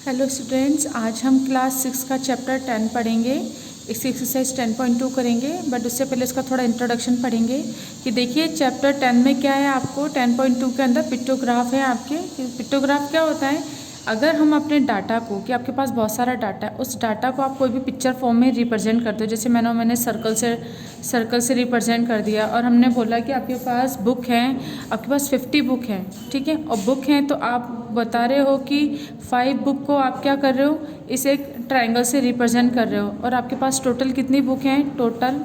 Hello students, आज हम class 6 का चैप्टर 10 पढ़ेंगे। इसकी एक्सरसाइज 10.2 करेंगे, बट उससे पहले इसका थोड़ा इंट्रोडक्शन पढ़ेंगे कि देखिए चैप्टर 10 में क्या है। आपको 10.2 के अंदर पिक्टोग्राफ है आपके। पिक्टोग्राफ क्या होता है? अगर हम अपने डाटा को, कि आपके पास बहुत सारा डाटा है, उस डाटा को आप कोई भी पिक्चर फॉर्म में रिप्रेजेंट करते हो। जैसे मैंने सर्कल से रिप्रेजेंट कर दिया, और हमने बोला कि आपके पास बुक है, आपके पास 50 बुक हैं, ठीक है। और बुक हैं तो आप बता रहे हो कि 5 बुक को आप क्या कर रहे हो, इस एक ट्रायंगल से रिप्रेजेंट कर रहे हो। और आपके पास टोटल कितनी बुक हैं? टोटल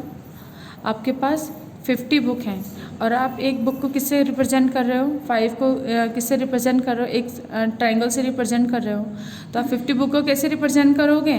आपके पास 50 बुक हैं। और आप एक बुक को किससे रिप्रेजेंट कर रहे हो? 5 को किससे रिप्रेजेंट कर रहे हो? एक ट्रायंगल से रिप्रेजेंट कर रहे हो। तो आप 50 बुक को कैसे रिप्रेजेंट करोगे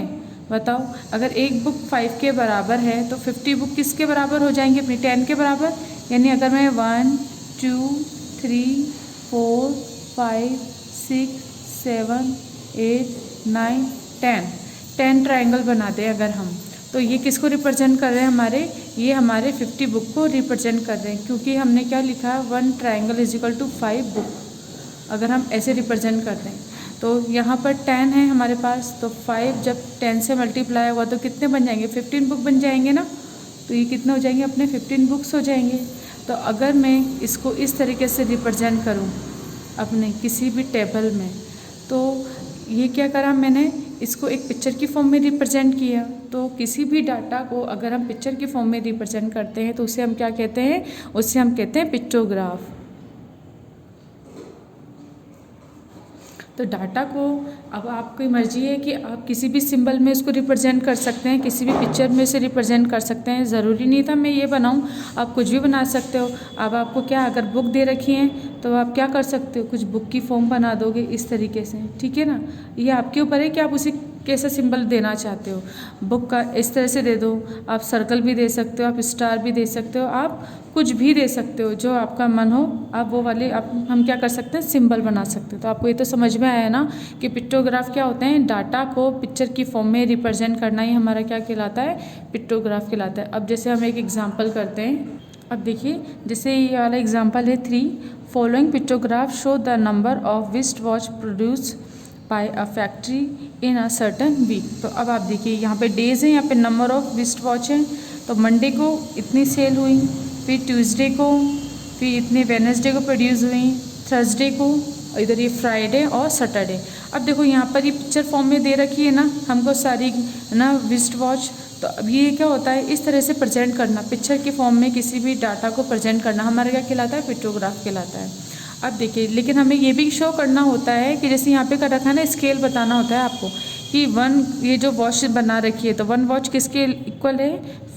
बताओ? अगर एक बुक 5 के बराबर है तो 50 बुक किसके बराबर हो जाएंगे? अपनी 10 के बराबर। यानी अगर मैं 1 2 3 4 5 6 7 8 9 10 ट्रायंगल बना दे अगर हम, तो ये किसको रिप्रेजेंट कर रहे हैं? ये हमारे 50 बुक को रिप्रेजेंट कर रहे हैं, क्योंकि हमने क्या लिखा है, 1 triangle is equal to 5 book. अगर हम ऐसे रिप्रेजेंट करते हैं तो यहाँ पर 10 है हमारे पास, तो 5 जब 10 से मल्टीप्लाई हुआ तो कितने बन जाएंगे? 15 बुक बन जाएंगे ना। तो ये कितने हो जाएंगे? अपने 15 बुक्स हो जाएंगे। तो अगर मैं इसको इस तरीके से रिप्रेजेंट करूँ अपने किसी भी टेबल में, तो ये क्या करा मैंने, इसको एक पिक्चर की फॉर्म में रिप्रेजेंट किया। तो किसी भी डाटा को अगर हम पिक्चर की फॉर्म में रिप्रेजेंट करते हैं तो उसे हम क्या कहते हैं? उसे हम कहते हैं पिक्टोग्राफ। तो डाटा को अब आपकी मर्जी है कि आप किसी भी सिंबल में इसको रिप्रेजेंट कर सकते हैं, किसी भी पिक्चर में से रिप्रेजेंट कर सकते हैं। ज़रूरी नहीं था मैं ये बनाऊं, आप कुछ भी बना सकते हो। अब आपको क्या, अगर बुक दे रखी है तो आप क्या कर सकते हो, कुछ बुक की फॉर्म बना दोगे इस तरीके से, ठीक है ना। ये आपके ऊपर है कि आप उसे कैसा सिंबल देना चाहते हो। बुक का इस तरह से दे दो, आप सर्कल भी दे सकते हो, आप स्टार भी दे सकते हो, आप कुछ भी दे सकते हो, जो आपका मन हो आप वो वाले हम क्या कर सकते हैं, सिंबल बना सकते हो। तो आपको ये तो समझ में आया ना कि पिक्टोग्राफ क्या होते हैं? डाटा को पिक्चर की फॉर्म में रिप्रेजेंट करना ही हमारा क्या कहलाता है? पिक्टोग्राफ कहलाता है। अब जैसे हम एक एग्जाम्पल करते हैं। अब देखिए, जैसे ये वाला एग्जाम्पल है 3 following pictograph show the number of wrist watch produce by a factory in a certain week. तो अब आप देखिए यहाँ पे डेज हैं, यहाँ पे नंबर ऑफ रिस्ट वॉच है। तो मंडे को इतनी सेल हुई, फिर ट्यूसडे को, फिर इतने वेडनेसडे को प्रोड्यूस हुई, थर्सडे को, इधर ये फ्राइडे और सैटरडे। अब देखो यहाँ पर ये पिक्चर फॉर्म में दे रखी है ना हमको सारी ना रिस्ट वॉच। तो अब ये क्या होता है, इस तरह से प्रेजेंट करना, पिक्चर के फॉर्म में किसी भी डाटा को प्रेजेंट करना हमारा क्या कहलाता है? पिक्टोग्राफ कहलाता है। अब देखिए, लेकिन हमें ये भी शो करना होता है कि जैसे यहाँ पे कर रखा है ना, स्केल बताना होता है आपको कि 1, ये जो वॉच बना रखी है तो 1 वॉच किसके इक्वल है?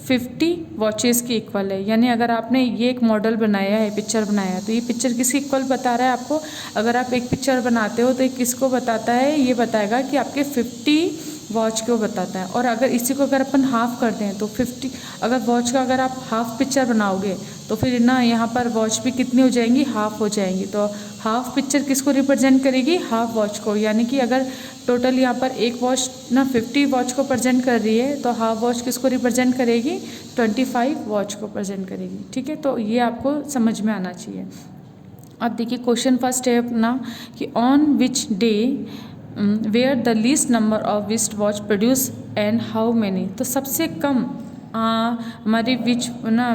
50 वॉचेस के इक्वल है। यानी अगर आपने ये एक मॉडल बनाया है, पिक्चर बनाया है, तो ये पिक्चर किसके इक्वल बता रहा है आपको? अगर आप एक पिक्चर बनाते हो तो ये किसको बताता है? ये बताएगा कि आपके 50 वॉच को बताता है। और अगर इसी को अगर अपन हाफ करते हैं तो 50, अगर वॉच का अगर आप हाफ पिक्चर बनाओगे तो फिर ना यहाँ पर वॉच भी कितनी हो जाएंगी? हाफ हो जाएंगी। तो हाफ पिक्चर किसको रिप्रेजेंट करेगी? हाफ वॉच को। यानी कि अगर टोटल यहाँ पर एक वॉच ना 50 वॉच को प्रेजेंट कर रही है तो हाफ वॉच किसको रिप्रेजेंट करेगी? 25 वॉच को प्रेजेंट करेगी, ठीक है। तो ये आपको समझ में आना चाहिए। अब देखिए क्वेश्चन फर्स्ट है अपना कि on which day were the least number of wrist watch produce and how many. तो सबसे कम हमारी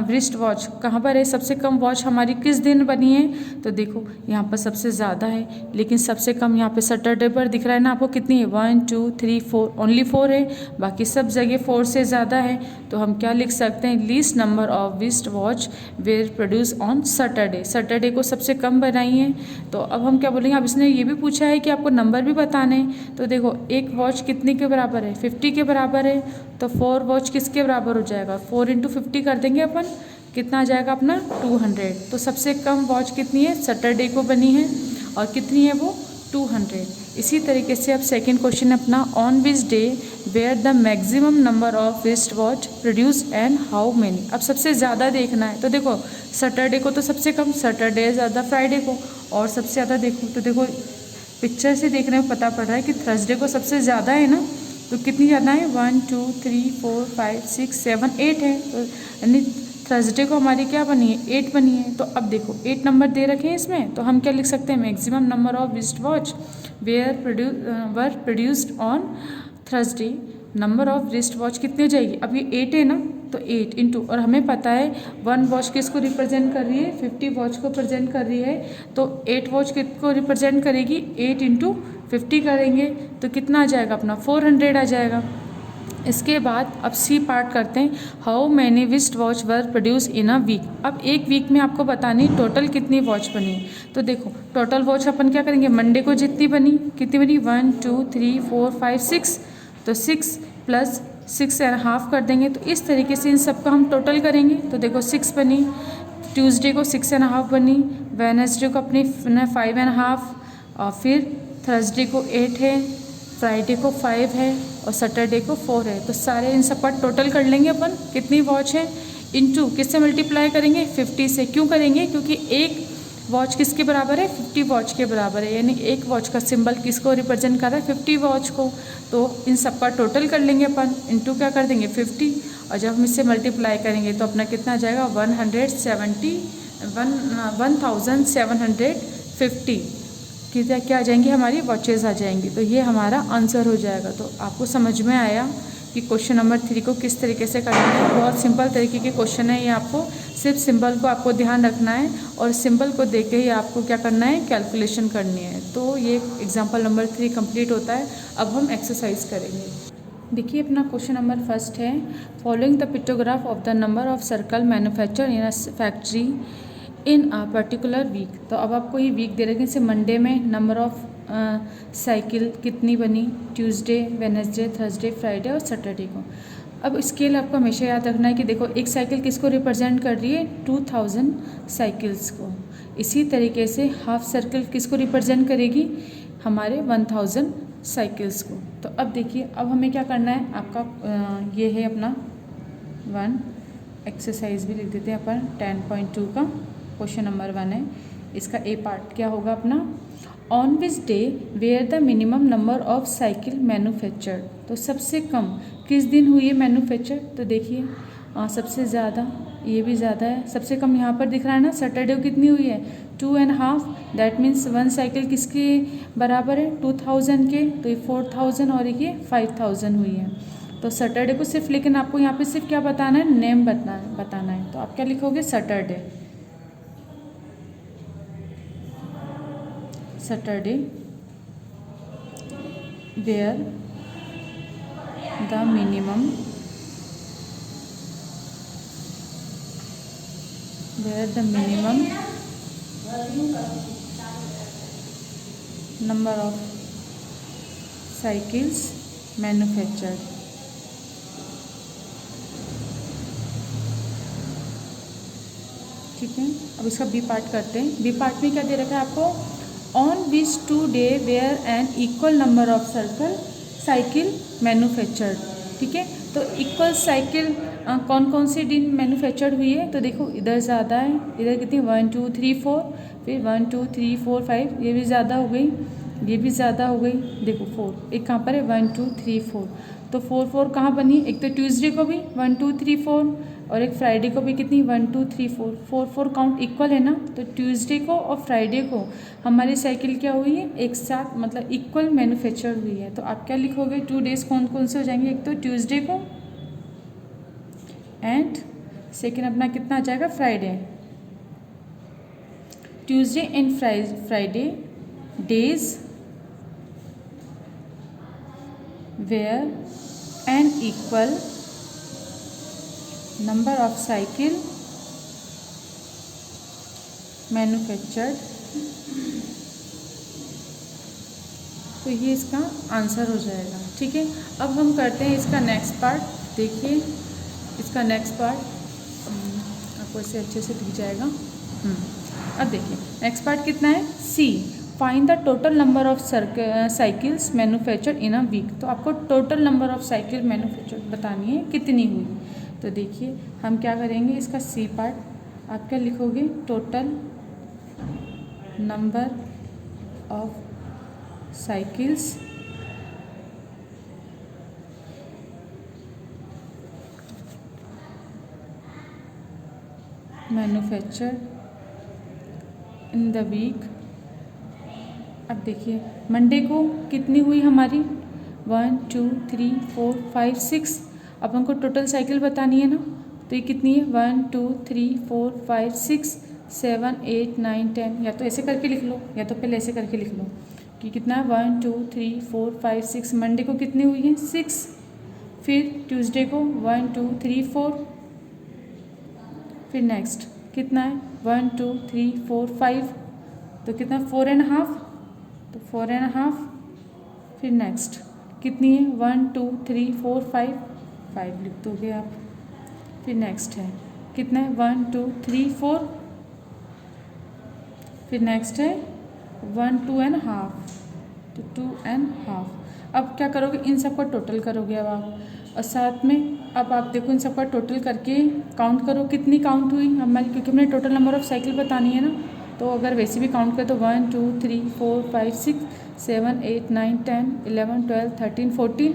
रिस्ट वॉच कहाँ पर है? सबसे कम वॉच हमारी किस दिन बनी है? तो देखो यहाँ पर सबसे ज़्यादा है, लेकिन सबसे कम यहाँ पे सैटरडे पर दिख रहा है ना आपको। कितनी है? 1 2 3 4, ओनली 4 है, बाकी सब जगह 4 से ज़्यादा है। तो हम क्या लिख सकते हैं? Least number of wrist watch were produce on Saturday. Saturday को सबसे कम बनाई है। तो अब हम क्या बोलेंगे? अब इसने ये भी पूछा है कि आपको नंबर भी बताने हैं। तो देखो एक वॉच कितने के बराबर है? 50 के बराबर है। तो 4 वॉच किसके बराबर हो जाएगा? 4 × 50 कर देंगे अपन, कितना आ जाएगा अपना? 200। तो सबसे कम वॉच कितनी है? सैटरडे को बनी है, और कितनी है वो? 200। इसी तरीके से अब सेकंड क्वेश्चन अपना, on which day were the maximum number of wrist watch produce and how many. अब सबसे ज़्यादा देखना है। तो देखो सैटरडे को तो सबसे कम, सैटरडे ज़्यादा फ्राइडे को, और सबसे ज़्यादा देखो तो देखो पिक्चर से देखने में पता पड़ रहा है कि थर्सडे को सबसे ज़्यादा है ना। तो कितनी ज़्यादा है? 1 2 3 4 5 6 7 8 है। तो यानी थर्सडे को हमारी क्या बनी है? 8 बनी है। तो अब देखो 8 नंबर दे रखे हैं इसमें, तो हम क्या लिख सकते हैं? Maximum number of wrist watch were produced on Thursday. Number of wrist watch कितनी हो जाएगी, अब ये 8 है ना, तो 8 इंटू, और हमें पता है 1 वॉच किसको रिप्रेजेंट कर रही है, 50 वॉच को प्रेजेंट कर रही है, तो 8 वॉच किसको रिप्रेजेंट करेगी, 8 इंटू 50 करेंगे तो कितना आ जाएगा अपना 400 आ जाएगा। इसके बाद अब सी पार्ट करते हैं, how many wrist watch were produce in a week. अब एक वीक में आपको बतानी टोटल कितनी वॉच बनी। तो देखो टोटल वॉच अपन क्या करेंगे, मंडे को जितनी बनी, कितनी बनी 1 2 3 4 5 6, तो 6 प्लस 6.5 कर देंगे। तो इस तरीके से इन सबका हम टोटल करेंगे। तो देखो 6 बनी, ट्यूसडे को 6.5 बनी, वेडनेसडे को अपनी 5.5, और फिर थर्सडे को 8 है, फ्राइडे को 5 है, और सैटरडे को 4 है। तो सारे इन सब का टोटल कर लेंगे अपन कितनी वॉच है, इनटू किससे मल्टीप्लाई करेंगे, 50 से। क्यों करेंगे, क्योंकि एक वॉच किसके बराबर है, 50 वॉच के बराबर है, यानी एक वॉच का सिंबल किसको रिप्रेजेंट कर रहा है, 50 वॉच को। तो इन सब का टोटल कर लेंगे अपन, इनटू क्या कर देंगे 50, और जब हम इससे मल्टीप्लाई करेंगे तो अपना कितना आ जाएगा 1750 क्या आ जाएंगी, हमारी वॉचेस आ जाएंगी। तो ये हमारा आंसर हो जाएगा। तो आपको समझ में आया कि क्वेश्चन नंबर 3 को किस तरीके से करना है। बहुत सिंपल तरीके के क्वेश्चन है ये, आपको सिर्फ सिंबल को आपको ध्यान रखना है, और सिंबल को देख के ही आपको क्या करना है, कैलकुलेशन करनी है। तो ये एग्जाम्पल नंबर 3 कंप्लीट होता है। अब हम एक्सरसाइज करेंगे। देखिए अपना क्वेश्चन नंबर फर्स्ट है, following the pictograph of the number of circle manufacture in a factory in a particular week. तो अब आपको ये वीक दे रखे हैं, जैसे मंडे में नंबर ऑफ साइकिल कितनी बनी, ट्यूसडे, वेडनेसडे, थर्सडे, फ्राइडे और सैटरडे को। अब स्केल आपको हमेशा याद रखना है कि देखो एक साइकिल किसको रिप्रेजेंट कर रही है, 2000 साइकिल्स को। इसी तरीके से हाफ सर्कल किसको रिप्रेजेंट करेगी, हमारे 1000 साइकिल्स को। तो अब देखिए अब हमें क्या करना है, आपका ये है अपना 1 एक्सरसाइज भी लिख देते हैं अपन 10.2 का क्वेश्चन नंबर 1 है। इसका ए पार्ट क्या होगा अपना, on which day were the minimum number of cycle manufactured. तो सबसे कम किस दिन हुई है मैन्युफैक्चर। तो देखिए सबसे ज़्यादा, ये भी ज़्यादा है, सबसे कम यहाँ पर दिख रहा है ना, सैटरडे को कितनी हुई है 2.5, दैट मीन्स 1 साइकिल किसके बराबर है 2000 के, तो ये 4000 और ये 5000 हुई है। तो सैटरडे को सिर्फ, लेकिन आपको यहाँ पे सिर्फ क्या बताना है, नेम बताना है। तो आप क्या लिखोगे, Saturday were the minimum number of cycles manufactured. ठीक है, अब इसका बी पार्ट करते हैं। बी पार्ट में क्या दे रखा है आपको, on which 2 day were an equal number of cycle manufactured. ठीक है, तो इक्वल साइकिल कौन कौन सी दिन मैन्युफैक्चर्ड हुई है। तो देखो इधर ज़्यादा है, इधर कितनी 1 2 3 4, फिर 1 2 3 4 5, ये भी ज़्यादा हो गई, ये भी ज़्यादा हो गई। देखो 4, एक कहाँ पर है 1 2 3 4, तो 4 4 कहाँ बनी, एक तो ट्यूसडे को भी 1 2 3 4, और एक फ्राइडे को भी कितनी 1 2 3 4, 4 4 काउंट इक्वल है ना। तो ट्यूसडे को और फ्राइडे को हमारी साइकिल क्या हुई है, एक साथ मतलब इक्वल मैन्युफैक्चर हुई है। तो आप क्या लिखोगे, 2 डेज कौन कौन से हो जाएंगे, एक तो ट्यूसडे को एंड सेकेंड अपना कितना आ जाएगा, Friday. Tuesday and Friday days were an equal number of cycle manufactured. तो ये इसका आंसर हो जाएगा। ठीक है, अब हम करते हैं इसका नेक्स्ट पार्ट। देखिए इसका नेक्स्ट पार्ट आपको इससे अच्छे से दिख जाएगा। अब देखिए नेक्स्ट पार्ट कितना है, C, find the total number of cycles manufactured in a week. तो आपको total number of cycle manufactured बतानी है कितनी हुई। तो देखिए हम क्या करेंगे, इसका सी पार्ट आप क्या लिखोगे, total number of cycles manufactured in the week अब देखिए मंडे को कितनी हुई हमारी 1 2 3 4 5 6। अब हमको टोटल साइकिल बतानी है ना, तो ये कितनी है 1 2 3 4 5 6 7 8 9 10। या तो ऐसे करके लिख लो या तो पहले ऐसे करके लिख लो कि कितना है 1 2 3 4 5 6। मंडे को कितनी हुई है 6। फिर ट्यूसडे को 1 2 3 4। फिर नेक्स्ट कितना है 1 2 3 4 5, तो कितना 4.5, तो 4.5। फिर नेक्स्ट कितनी है 1 2 3 4 5, 5 लिख दोगे आप। फिर नेक्स्ट है कितना है 1 2 3 4। फिर नेक्स्ट है 1 2.5, तो 2.5। अब क्या करोगे, इन सब का टोटल करोगे अब आप, और साथ में अब आप देखो इन सब का टोटल करके काउंट करो कितनी काउंट हुई हमारी, क्योंकि हमने टोटल नंबर ऑफ साइकिल बतानी है ना। तो अगर वैसे भी काउंट करें तो 1 2 3 4 5 6 7 8 9 10 11 12 13 14,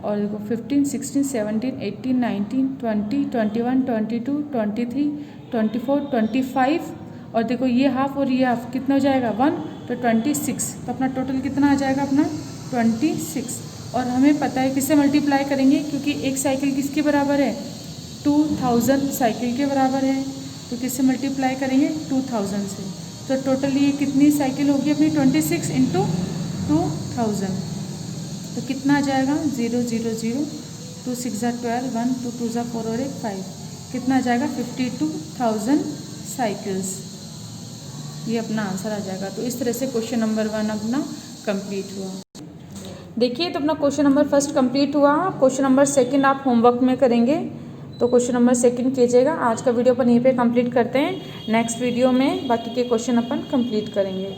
और देखो 15 16 17 18 19 20 21 22 23 24 25। और देखो ये हाफ और ये हाफ कितना हो जाएगा 1, तो 26। तो अपना टोटल कितना आ जाएगा अपना 26। और हमें पता है किससे मल्टीप्लाई करेंगे, क्योंकि एक साइकिल किसके बराबर है 2000 साइकिल के बराबर है। तो किससे मल्टीप्लाई करेंगे 2000 से। तो टोटल ये कितनी साइकिल होगी अपनी 26 इंटू 2000। तो कितना आ जाएगा 0 0 0 2 6 12 1 2 2 4 और 1 5। कितना आ जाएगा 52,000 साइकिल्स। ये अपना आंसर आ जाएगा। तो इस तरह से क्वेश्चन नंबर 1 अपना कंप्लीट हुआ। देखिए तो अपना क्वेश्चन नंबर फर्स्ट कंप्लीट हुआ। क्वेश्चन नंबर सेकंड आप होमवर्क में करेंगे, तो क्वेश्चन नंबर सेकंड कीजिएगा। आज का वीडियो अपन यहीं पे कंप्लीट करते हैं। नेक्स्ट वीडियो में बाकी के क्वेश्चन अपन कंप्लीट करेंगे।